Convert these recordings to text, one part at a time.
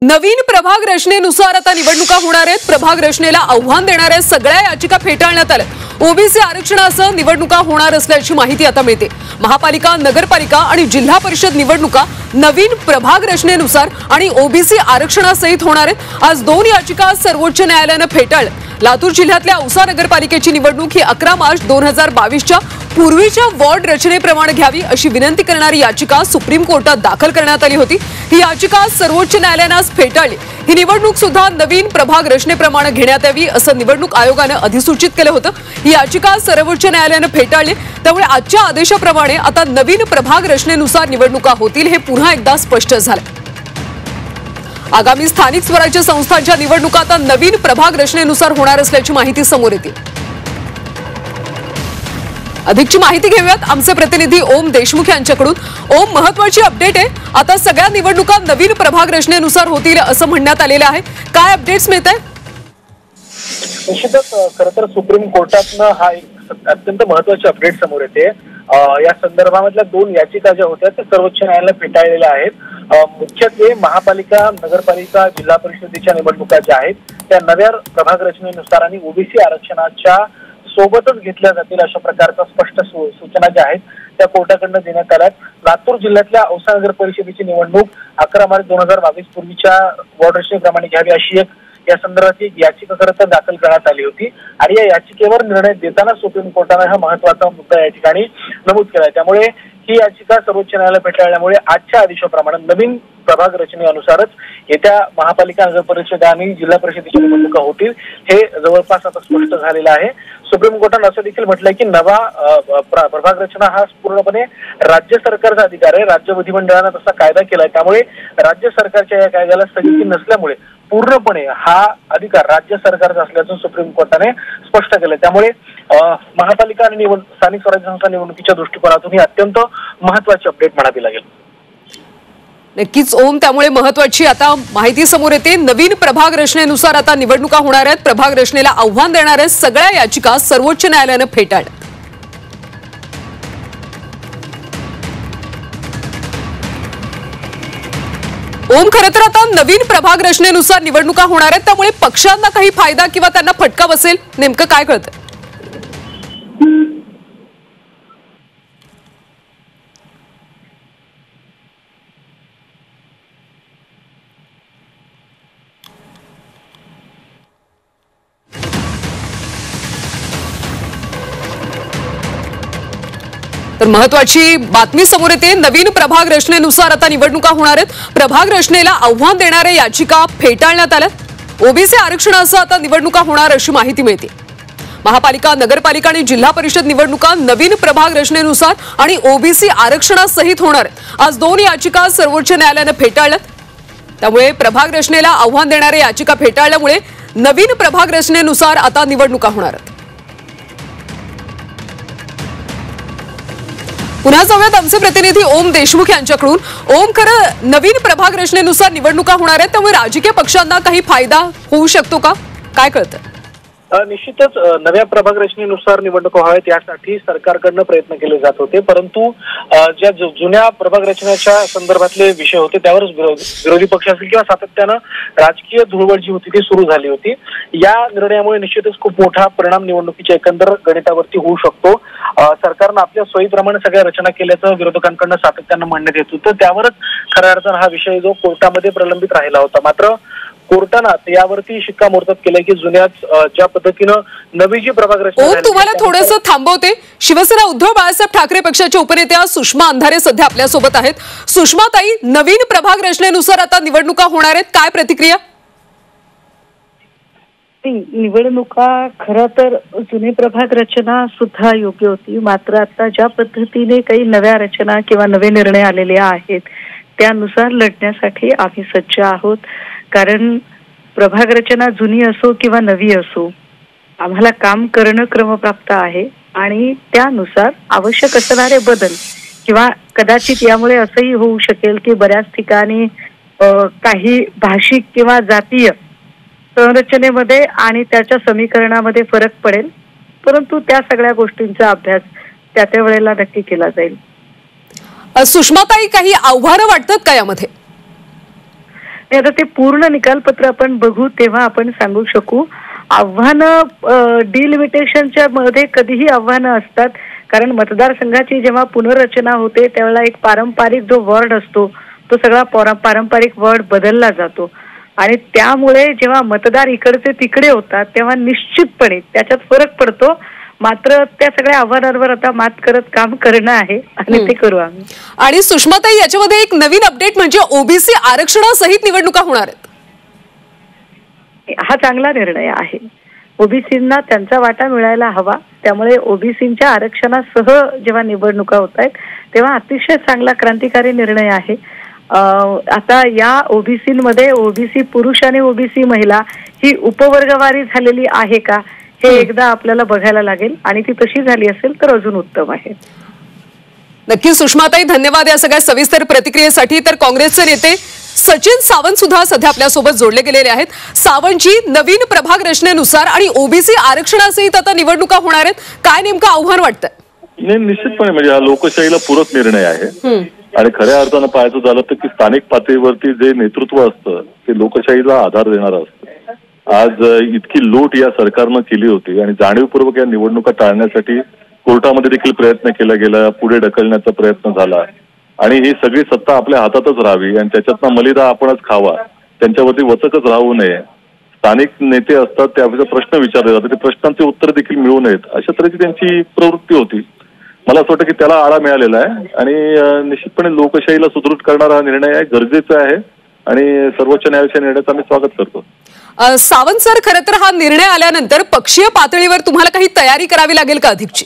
नवीन प्रभाग रचनेनुसार आता निवडणुका होणार आहेत। प्रभाग रचनेला आव्हान देणाऱ्या सगळ्या याचिका फेटाळण्यात आल्या। ओबीसी आरक्षणासह निवडणुका होणार असल्याची माहिती आता मिळते। महापालिका, नगरपालिका आणि जिल्हा परिषद निवडणुका नवीन प्रभाग रचनेनुसार आणि ओबीसी आरक्षणासहित होणार आहेत। आज दोन याचिका सर्वोच्च न्यायालयाने फेटाळल्या। लातूर जिल्ह्यातल्या औसा नगरपालिकेची निवडणूक ही 11 मार्च 2022च्या पूर्वीच्या वॉर्ड रचनेप्रमाणे घ्यावी अशी विनंती करणारी याचिका सुप्रीम कोर्टात दाखल करण्यात आली होती। ही याचिका सर्वोच्च न्यायालयाने फेटाळली। ही निवडणूक सुद्धा नवीन प्रभाग रचनेप्रमाणे घेण्यात यावी असं निवडणूक आयोगाने अधिसूचित केलं होतं। ही याचिका सर्वोच्च न्यायालयाने फेटाळली। त्यामुळे आजच्या आदेशाप्रमाणे आता नवीन प्रभाग रचनेनुसार निवडणुका होतील हे पुन्हा एकदा स्पष्ट झालं। आगामी स्थानिक स्वराज्य संस्थांच्या निवडणुका आता नवीन प्रभाग रचनेनुसार होणार असल्याची माहिती समोर येते। अधिकची माहिती घेऊयात आमचे प्रतिनिधी ओम देशमुख यांच्याकडून। ओम, महत्त्वाची अपडेट आहे, आता सगळ्या निवडणुका नवीन प्रभाग रचनेनुसार होतील असं म्हणण्यात आलेलं आहे। काय अपडेट्स मिळत आहे? निश्चितच खरं तर सुप्रीम कोर्टातनं हा एक अत्यंत महत्त्वाची अपडेट समोर येते। या संदर्भामधल्या दोन याचिका ज्या होत्या त्या सर्वोच्च न्यायालयाने फेटाळलेल्या आहेत। मुख्यत्वे महापालिका, नगरपालिका, जिल्हा परिषदेच्या निवडणुका ज्या आहेत त्या नव्या प्रभाग रचनेनुसार आणि ओबीसी आरक्षणाच्या सोबतच घेतल्या जातील अशा प्रकारच्या स्पष्ट सूचना ज्या आहेत त्या कोर्टाकडून देण्यात आल्या। लातूर जिल्ह्यातल्या औसा नगर परिषदेची निवडणूक 11 मार्च 2022 पूर्वीच्या वॉर्ड रचनेप्रमाणे घ्यावी अशी एक या संदर्भात एक याचिका खरं तर दाखल करण्यात आली होती आणि या याचिकेवर निर्णय देताना सुप्रीम कोर्टाने हा महत्त्वाचा मुद्दा या ठिकाणी नमूद केला। त्यामुळे ही याचिका सर्वोच्च न्यायालय फेटाळल्यामुळे आजच्या आदेशाप्रमाणे नवीन प्रभाग रचनेनुसारच येत्या महापालिका, नगर परिषद आणि जिल्हा परिषदेच्या निवडणुका होतील हे जवळपास आता स्पष्ट झालेलं आहे। सुप्रीम कोर्टाने असं देखील म्हटलंय की नवा प्रभाग रचना हा पूर्णपणे राज्य सरकारचा अधिकार आहे। राज्य विधिमंडळाने तसा कायदा केलाय, त्यामुळे राज्य सरकारच्या या कायद्याला स्थगिती नसल्यामुळे पूर्णपणे हा अधिकार राज्य सरकारचा असल्याचं सुप्रीम कोर्टाने स्पष्ट केलं। त्यामुळे महापालिका आणि स्थानिक स्वराज्य संस्था निवडणुकीच्या दृष्टिकोनातून ही अत्यंत महत्त्वाची अपडेट म्हणावी लागेल। नक्कीच ओम, त्यामुळे महत्त्वाची आता माहिती समोर येते। नवीन प्रभाग रचनेनुसार आता निवडणुका होणार आहेत। प्रभाग रचनेला आव्हान देणाऱ्या सगळ्या याचिका सर्वोच्च न्यायालयाने फेटाळल्या। ओम, खरं तर आता नवीन प्रभाग रचनेनुसार निवडणुका होणार आहेत, त्यामुळे पक्षांना काही फायदा किंवा त्यांना फटका बसेल, नेमकं काय कळतं? तर महत्त्वाची बातमी समोर येते। नवीन प्रभाग रचनेनुसार आता निवडणुका होणार आहेत। प्रभाग रचनेला आव्हान देणाऱ्या याचिका फेटाळण्यात आल्या। ओबीसी आरक्षणासह आता निवडणुका होणार अशी माहिती मिळते। महापालिका, नगरपालिका आणि जिल्हा परिषद निवडणुका नवीन प्रभाग रचनेनुसार आणि ओबीसी आरक्षणासहित होणार आहेत। आज दोन याचिका सर्वोच्च न्यायालयाने फेटाळल्या। त्यामुळे प्रभाग रचनेला आव्हान देणाऱ्या याचिका फेटाळल्यामुळे नवीन प्रभाग रचनेनुसार आता निवडणुका होणार आहेत। पुन्हा जाऊयात आमचे प्रतिनिधी ओम देशमुख यांच्याकडून। ओम, खरं नवीन प्रभाग रचनेनुसार निवडणुका होणार आहेत, त्यामुळे राजकीय पक्षांना काही फायदा होऊ शकतो का, काय कळतं? निश्चितच नव्या प्रभाग रचनेनुसार निवडणुका व्हाव्यात यासाठी सरकारकडनं प्रयत्न केले जात होते, परंतु ज्या जुन्या प्रभाग रचनेच्या संदर्भातले विषय होते त्यावर विरोधी पक्ष असतील किंवा सातत्यानं राजकीय धुळवड जी होती ती सुरू झाली होती। या निर्णयामुळे निश्चितच खूप मोठा परिणाम निवडणुकीच्या एकंदर गणितावरती होऊ शकतो। सरकारनं आपल्या सोयीप्रमाणे सगळ्या रचना केल्याचं विरोधकांकडनं सातत्यानं म्हणण्यात येत होतं, त्यावरच खऱ्या अर्थानं हा विषय जो कोर्टामध्ये प्रलंबित राहिला होता। मात्र कोर्टानं यावरती शिक्कामोर्तब केलंय की जुन्याच ज्या पद्धतीनं नवी जी प्रभाग रचना। ओम, तुम्हाला थोडंसं थांबवते। शिवसेना उद्धव बाळासाहेब ठाकरे पक्षाच्या उपनेत्या सुषमा अंधारे सध्या आपल्या सोबत आहेत। सुषमा ताई, नवीन प्रभाग रचनेनुसार आता निवडणुका होणार आहेत, काय प्रतिक्रिया? निवडणुका खरं तर जुनी प्रभाग रचना सुद्धा योग्य होती, मात्र आता ज्या पद्धतीने काही नव्या रचना किंवा नवे निर्णय आलेले आहेत त्यानुसार लढण्यासाठी आम्ही सज्ज आहोत। कारण प्रभाग रचना जुनी असो किंवा नवी असो, आम्हाला काम करणं क्रमप्राप्त आहे आणि त्यानुसार आवश्यक असणारे बदल किंवा कदाचित यामुळे असंही होऊ शकेल की बऱ्याच ठिकाणी काही भाषिक किंवा जातीय संरचनेमध्ये आणि त्याच्या समीकरणामध्ये फरक पडेल, परंतु त्या सगळ्या गोष्टींचा अभ्यास त्या वेळेला नक्की केला जाईल। सुषमाताई, काही आव्हानं वाटतात का यामध्ये? आणि आता ते पूर्ण निकालपत्र आपण बघू तेव्हा आपण सांगू शकू. आव्हानं डिलिमिटेशनच्या मध्ये कधीही आव्हानं असतात, कारण मतदारसंघाची जेव्हा पुनर्रचना होते त्यावेळेला एक पारंपरिक जो वॉर्ड असतो तो सगळा पारंपरिक वॉर्ड बदलला जातो आणि त्यामुळे जेव्हा मतदार इकडचे तिकडे होतात तेव्हा निश्चितपणे त्याच्यात फरक पडतो. मात्र त्या सगळ्या आव्हानांवर आता मात करत काम करणं आहे आणि ते करू आम्ही. आणि सुषमाताई, याच्यामध्ये एक नवीन अपडेट म्हणजे ओबीसी आरक्षणासहित निवडणुका होणार आहेत. हा चांगला निर्णय आहे. ओबीसींना त्यांचा वाटा मिळायला हवा, त्यामुळे ओबीसींच्या आरक्षणासह जेव्हा निवडणुका होत आहेत तेव्हा अतिशय चांगला क्रांतिकारी निर्णय आहे. आता या ओबीसीमध्ये ओबीसी पुरुष आणि ओबीसी महिला ही उपवर्गवारी झालेली आहे का हे एकदा आपल्याला बघायला लागेल आणि ती तशी झाली असेल तर अजून उत्तम आहे. नक्की सुषमाताई, धन्यवाद या सगळ्या सविस्तर प्रतिक्रियेसाठी. तर काँग्रेसचे नेते सचिन सावंत सुद्धा सध्या आपल्यासोबत जोडले गेलेले आहेत. सावंतजी, नवीन प्रभाग रचनेनुसार आणि ओबीसी आरक्षणासहित आता निवडणुका होणार आहेत, काय नेमकं आव्हान वाटतंय? नाही, निश्चितपणे म्हणजे हा लोकशाहीला पूरक निर्णय आहे आणि खऱ्या अर्थानं पाहायचं झालं तर की स्थानिक पातळीवरती जे नेतृत्व असतं ते लोकशाहीला आधार देणारं असतं. आज इतकी लूट या सरकारनं केली होती आणि जाणीवपूर्वक या निवडणुका टाळण्यासाठी कोर्टामध्ये देखील प्रयत्न केला गेला, पुढे ढकलण्याचा प्रयत्न झाला आणि ही सगळी सत्ता आपल्या हातातच राहावी आणि त्याच्यातनं मलिदा आपणच खावा, त्यांच्यावरती वचकच राहू नये. स्थानिक नेते असतात, त्यावेळेस प्रश्न विचारले जातात, ते प्रश्नांचे उत्तर देखील मिळू नयेत, अशा तऱ्हेची त्यांची प्रवृत्ती होती. मला असं वाटतं की त्याला आळा मिळालेला आहे आणि निश्चितपणे लोकशाहीला सुदृढ करणारा हा निर्णय आहे, गरजेचा आहे आणि सर्वोच्च न्यायालयाच्या निर्णयाचं आम्ही स्वागत करतो. सावंत सर, खरं तर हा निर्णय आल्यानंतर पक्षीय पातळीवर तुम्हाला काही तयारी करावी लागेल का अधिकची?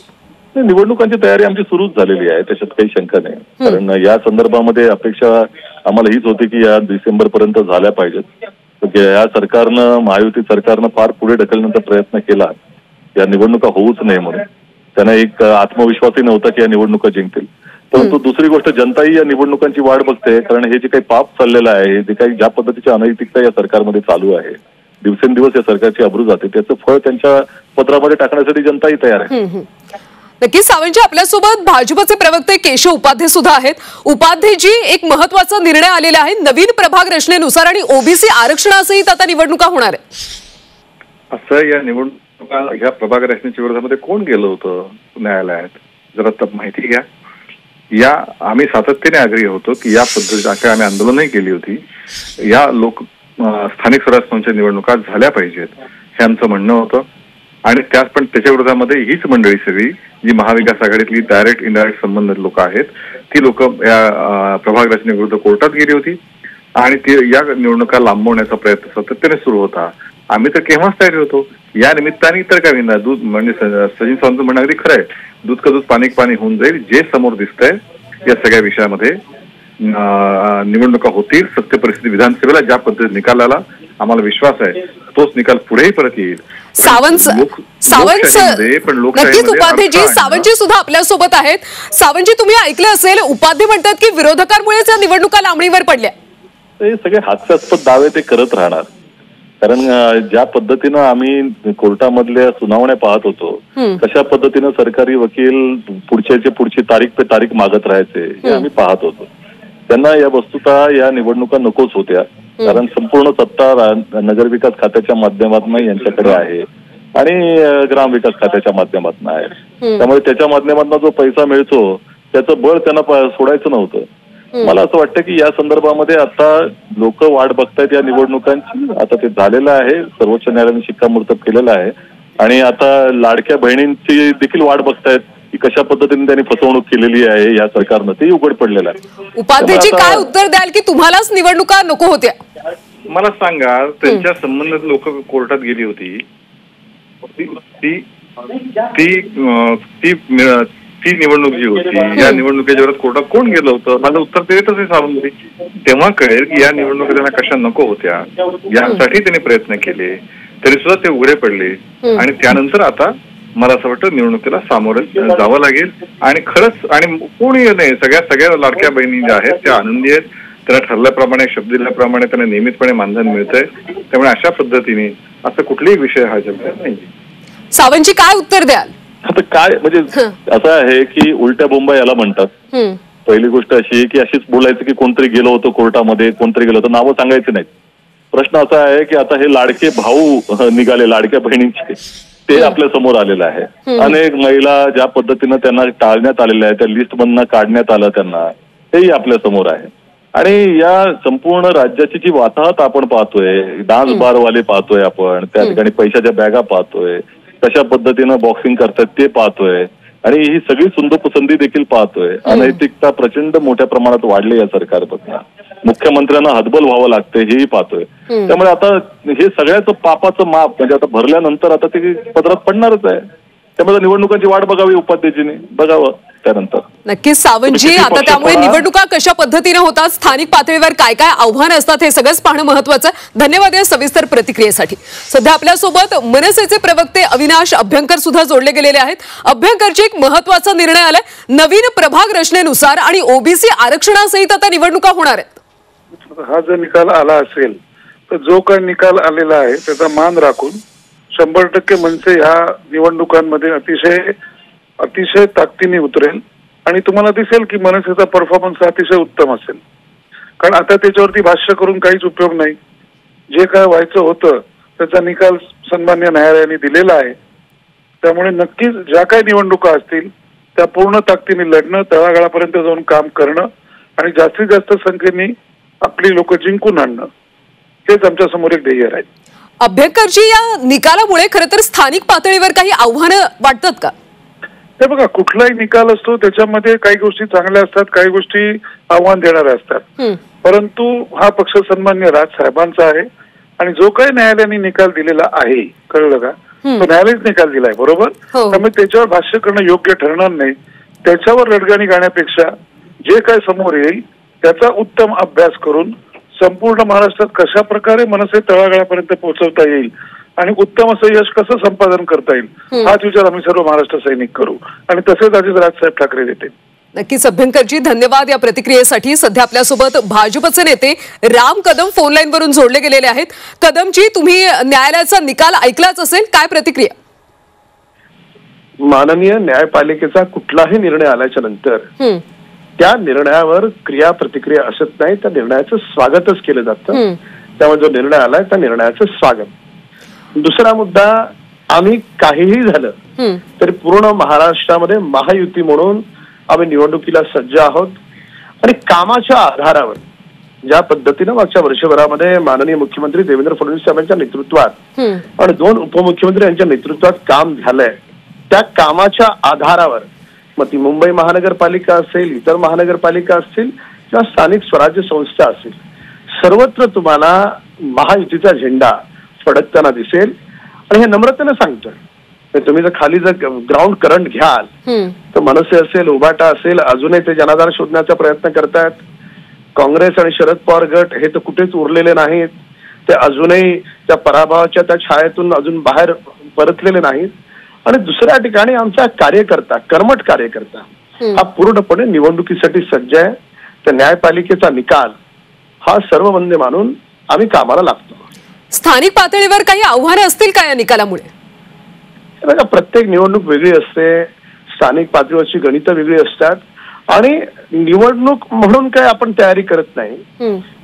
निवडणुकांची तयारी आमची सुरूच झालेली आहे, त्याच्यात काही शंका नाही. कारण या संदर्भामध्ये अपेक्षा आम्हाला हीच होती की या डिसेंबर पर्यंत झाल्या पाहिजेत. या सरकारनं, महायुती सरकारनं फार पुढे ढकलण्याचा प्रयत्न केला या निवडणुका होऊच नये म्हणून. त्यांना एक आत्मविश्वासही नव्हता की या निवडणुका जिंकतील. परंतु दुसरी गोष्ट, जनताही या निवडणुकांची वाट बघते, कारण हे जे काही पाप चाललेलं आहे, जे काही ज्या पद्धतीची अनैतिकता या सरकारमध्ये चालू आहे, दिवसेंदिवस या सरकारची अब्रू जाते, त्याचं फळ त्यांच्या पत्रामध्ये टाकण्यासाठी जनताही तयार आहे. नक्कीच सावंतजी, आपल्यासोबत भाजपचे प्रवक्ते केशव उपाध्ये सुद्धा आहेत. उपाध्येजी, एक महत्वाचा निर्णय आलेला आहे नवीन प्रभाग रचनेनुसार आणि ओबीसी आरक्षणासहित आता निवडणुका होणार आहेत. असं या निवडणुका ह्या प्रभाग रचनेच्या विरोधामध्ये कोण गेलं होतं न्यायालयात, जरा माहिती घ्या. या आम्ही सातत्याने आग्रही होतो की या पद्धतीने आम्ही आंदोलनही केली होती, या स्थानिक स्वराज्य संस्थेच्या निवडणुका झाल्या पाहिजेत हे आमचं म्हणणं होतं. आणि त्याच्या विरोधामध्ये हीच मंडळी सगळी जी महाविकास आघाडीतली डायरेक्ट इनडायरेक्ट संबंधित लोक आहेत ती लोक या प्रभाग रचनेविरुद्ध कोर्टात गेली होती आणि ती या निवडणुका लांबवण्याचा प्रयत्न सातत्याने सुरू होता. आम्ही तर केव्हाच तयारी होतो. या निमित्ताने तर काय विना दूध म्हणजे सचिन सावंत म्हणणं अगदी खरं आहे, दूध का दूध पाणी पाणी होऊन जाईल. जे समोर दिसतंय या सगळ्या विषयामध्ये निवडणुका होतील. सत्य परिस्थिती विधानसभेला ज्या पद्धतीने निकाल आला आम्हाला विश्वास आहे तोच निकाल पुढेही परत येईल. नक्कीच उपाध्येजी, सावंतजी सुद्धा आपल्यासोबत आहेत. सावंतजी, तुम्ही ऐकलं असेल उपाध्ये म्हणतात की विरोधकांमुळेच या निवडणुका लांबणीवर पडल्या. हे सगळे हास्यास्पद दावे ते करत राहणार, कारण ज्या पद्धतीनं आम्ही कोर्टामधल्या सुनावण्या पाहत होतो कशा पद्धतीनं सरकारी वकील पुढची तारीख पे तारीख मागत राहायचे हे आम्ही पाहत होतो. त्यांना या वस्तुतः या निवडणुका नकोच होत्या, कारण संपूर्ण सत्ता नगरविकास खात्याच्या माध्यमातून यांच्याकडे आहे आणि ग्रामविकास खात्याच्या माध्यमातून आहे. त्यामुळे त्याच्या माध्यमातून जो पैसा मिळतो त्याचं बळ त्यांना सोडायचं नव्हतं. मला असं वाटतं की या संदर्भामध्ये आता लोक वाट बघतायत या निवडणुकांची. आता ते झालेलं आहे, सर्वोच्च न्यायालयाने शिक्कामोर्तब केलेलं आहे आणि आता लाडक्या बहिणींची देखील वाट बघतायत की कशा पद्धतीने त्यांनी फसवणूक केलेली आहे या सरकारनं, ते उघड पडलेलं आहे. उपाध्येजी, काय उत्तर द्याल की तुम्हालाच निवडणुका नको होत्या? मला सांगा, त्यांच्या संबंधित लोक कोर्टात गेली होती, ती निवडणूक जी होती या निवडणुकीच्या विरोधात कोर्टात कोण गेलं होतं? माझं उत्तर देतच आहे सावंतजी. तेव्हा कळेल की या निवडणुका त्यांना कशा नको होत्या, यासाठी त्यांनी प्रयत्न केले, तरी सुद्धा ते उघडे पडले आणि त्यानंतर आता मला असं वाटतं निवडणुकीला सामोरं जावं लागेल. आणि खरंच आणि कोणी नाही, सगळ्या लाडक्या बहिणी ज्या आहेत त्या आनंदी आहेत. त्यांना ठरल्याप्रमाणे, शब्द दिल्याप्रमाणे त्यांना नियमितपणे मानधन मिळतंय. त्यामुळे अशा पद्धतीने असं कुठलाही विषय हा जगत नाही. सावंतजी, काय उत्तर द्याल? आता काय म्हणजे असं आहे की उलट्या बोंबा याला म्हणतात. पहिली गोष्ट अशी आहे की अशीच बोलायचं की कोणतरी गेलो होतो कोर्टामध्ये, कोणतरी गेलो होतं, नावं सांगायचे नाहीत. प्रश्न असा आहे की आता हे लाडके भाऊ निघाले लाडक्या बहिणींचे, ते आपल्या समोर आलेलं आहे. अनेक महिला ज्या पद्धतीनं त्यांना टाळण्यात आलेल्या आहे, त्या लिस्टमधनं काढण्यात आलं त्यांना, हेही आपल्या समोर आहे. आणि या संपूर्ण राज्याची जी वाताहत आपण पाहतोय, डान्स बारवाले पाहतोय आपण, त्या ठिकाणी पैशाच्या बॅगा पाहतोय, कशा पद्धतीनं बॉक्सिंग करतात ते पाहतोय, आणि ही सगळी सुंदपसंदी देखील पाहतोय. अनैतिकता प्रचंड मोठ्या प्रमाणात वाढली या सरकारपासून. मुख्यमंत्र्यांना हतबल व्हावं लागतंय हेही पाहतोय. त्यामुळे आता हे सगळ्याचं पापाचं माप म्हणजे आता भरल्यानंतर आता ते पदरात पडणारच आहे. त्यामुळे निवडणुकांची वाट बघावी उपाध्यक्षांनी, बघावं त्यानंतर. नक्कीच सावंतजी, आता त्यामुळे निवडणुका कशा पद्धतीने होतात, स्थानिक पातळीवर काय काय आव्हानं असतात, हे सगळंच पाहणं महत्वाचं. धन्यवाद या सविस्तर प्रतिक्रियेसाठी. सध्या आपल्यासोबत मनसेचे प्रवक्ते अविनाश अभ्यंकर सुद्धा जोडले गेलेले आहेत. अभ्यंकरजी, एक महत्वाचा निर्णय आलाय, नवीन प्रभाग रचनेनुसार आणि ओबीसी आरक्षणासहित आता निवडणुका होणार आहेत. हा जर निकाल आला असेल तर जो काही निकाल आलेला आहे त्याचा मान राखून 100% मनसे ह्या निवडणुकांमध्ये अतिशय ताकदीने उतरेल. आणि तुम्हाला दिसेल की मनसेचा परफॉर्मन्स अतिशय उत्तम असेल. कारण आता त्याच्यावरती भाष्य करून काहीच उपयोग नाही. जे काय व्हायचं होतं त्याचा निकाल सन्मान्य न्यायालयाने दिलेला आहे. त्यामुळे नक्कीच ज्या काही निवडणुका असतील त्या पूर्ण ताकदीने लढणं, तळागाळापर्यंत जाऊन काम करणं आणि जास्तीत जास्त संख्येने आपली लोक जिंकून आणणं, हेच आमच्या समोर एक ध्येय राहील. अभ्यंकरजी, या निकालामुळे खरं तर स्थानिक पातळीवर काही आव्हानं वाटतात का? हे बघा, कुठलाही निकाल असतो त्याच्यामध्ये काही गोष्टी चांगल्या असतात, काही गोष्टी आव्हान देणाऱ्या असतात. परंतु हा पक्ष सन्मान्य राजसाहेबांचा आहे आणि जो काही न्यायालयाने निकाल दिलेला आहे, कळलं का, तो न्यायालयाने निकाल दिलाय, बरोबर. त्यामुळे त्याच्यावर भाष्य करणं योग्य ठरणार नाही. त्याच्यावर रडगाणी गाण्यापेक्षा जे काय समोर येईल त्याचा उत्तम अभ्यास करून संपूर्ण महाराष्ट्रात कशा प्रकारे मनसे तळागाळापर्यंत पोहोचवता येईल आणि उत्तम असं यश कसं संपादन करता येईल, हाच विचार आम्ही सर्व महाराष्ट्र सैनिक करू आणि तसेच आधीच राजसाहेब ठाकरे देते. नक्कीच अभ्यंकरजी, धन्यवाद या प्रतिक्रियेसाठी. सध्या आपल्यासोबत भाजपचे नेते राम कदम फोन लाईन वरून जोडले गेलेले आहेत. कदमजी, तुम्ही न्यायालयाचा निकाल ऐकलाच असेल, काय प्रतिक्रिया? माननीय न्यायपालिकेचा कुठलाही निर्णय आल्याच्या नंतर त्या निर्णयावर क्रिया प्रतिक्रिया असत नाही, त्या निर्णयाचं स्वागतच केलं जातं. त्यामुळे जो निर्णय आलाय त्या निर्णयाचं स्वागत. दुसरा मुद्दा, आम्ही काहीही झालं तरी पूर्ण महाराष्ट्रामध्ये महायुती म्हणून आम्ही निवडणुकीला सज्ज आहोत. आणि कामाच्या आधारावर ज्या पद्धतीनं मागच्या वर्षभरामध्ये माननीय मुख्यमंत्री देवेंद्र फडणवीस साहेबांच्या नेतृत्वात आणि 2 उपमुख्यमंत्री यांच्या नेतृत्वात काम झालंय, त्या कामाच्या आधारावर मग ती मुंबई महानगरपालिका असेल, इतर महानगरपालिका असतील किंवा स्थानिक स्वराज्य संस्था असतील, सर्वत्र तुम्हाला महायुतीचा झेंडा फडकताना दिसेल. आणि हे नम्रतेने सांगतोय, तुम्ही जर खाली जर ग्राउंड करंट घ्याल तर मनसे असेल, उभाटा असेल, अजूनही ते जनाधार शोधण्याचा प्रयत्न करतायत. काँग्रेस आणि शरद पवार गट हे तर कुठेच उरलेले नाहीत, ते अजूनही त्या पराभवाच्या त्या छायेतून अजून बाहेर परतलेले नाहीत. आणि दुसऱ्या ठिकाणी आमचा कार्यकर्ता, कर्मठ कार्यकर्ता हा पूर्णपणे निवडणुकीसाठी सज्ज आहे. तर न्यायपालिकेचा निकाल हा सर्ववंद्य मानून आम्ही कामाला लागतो. स्थानिक पातळीवर काही आव्हानं असतील का या निकालामुळे? बघा, प्रत्येक निवडणूक वेगळी असते, स्थानिक पातळीवरची गणितं वेगळी असतात आणि निवडणूक म्हणून काय आपण तयारी करत नाही.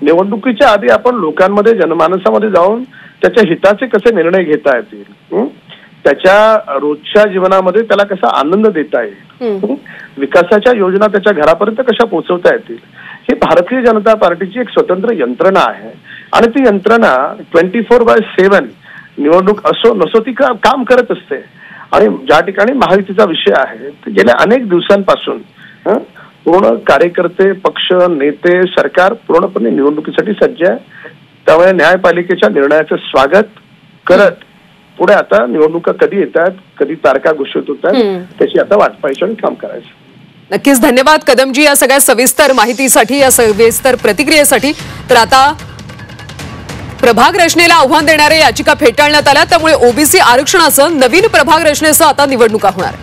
निवडणुकीच्या आधी आपण लोकांमध्ये, जनमानसामध्ये जाऊन त्याच्या हिताचे कसे निर्णय घेता येतील, त्याच्या रोजच्या जीवनामध्ये त्याला कसा आनंद देता येईल, विकासाच्या योजना त्याच्या घरापर्यंत कशा पोहोचवता येतील, ही भारतीय जनता पार्टीची एक स्वतंत्र यंत्रणा आहे. आणि ती यंत्रणा 24/7 निवडणूक असो नसो ती काम करत असते. आणि ज्या ठिकाणी महायुतीचा विषय आहे, गेल्या अनेक दिवसांपासून पूर्ण कार्यकर्ते, पक्ष, नेते, सरकार पूर्णपणे निवडणुकीसाठी सज्ज आहे. त्यामुळे न्यायपालिकेच्या निर्णयाचं स्वागत करत पुढे आता निवडणुका कधी येतात, कधी तारखा घोषित होतात, त्याची आता वाट पाहायची आणि काम करायचं. नक्कीच धन्यवाद कदमजी या सगळ्या सविस्तर माहितीसाठी, या सविस्तर प्रतिक्रियेसाठी. तर आता प्रभाग रचनेला आव्हान देणाऱ्या याचिका फेटाळण्यात आल्या, त्यामुळे ओबीसी आरक्षणासह नवीन प्रभाग रचनेसह आता निवडणुका होणार.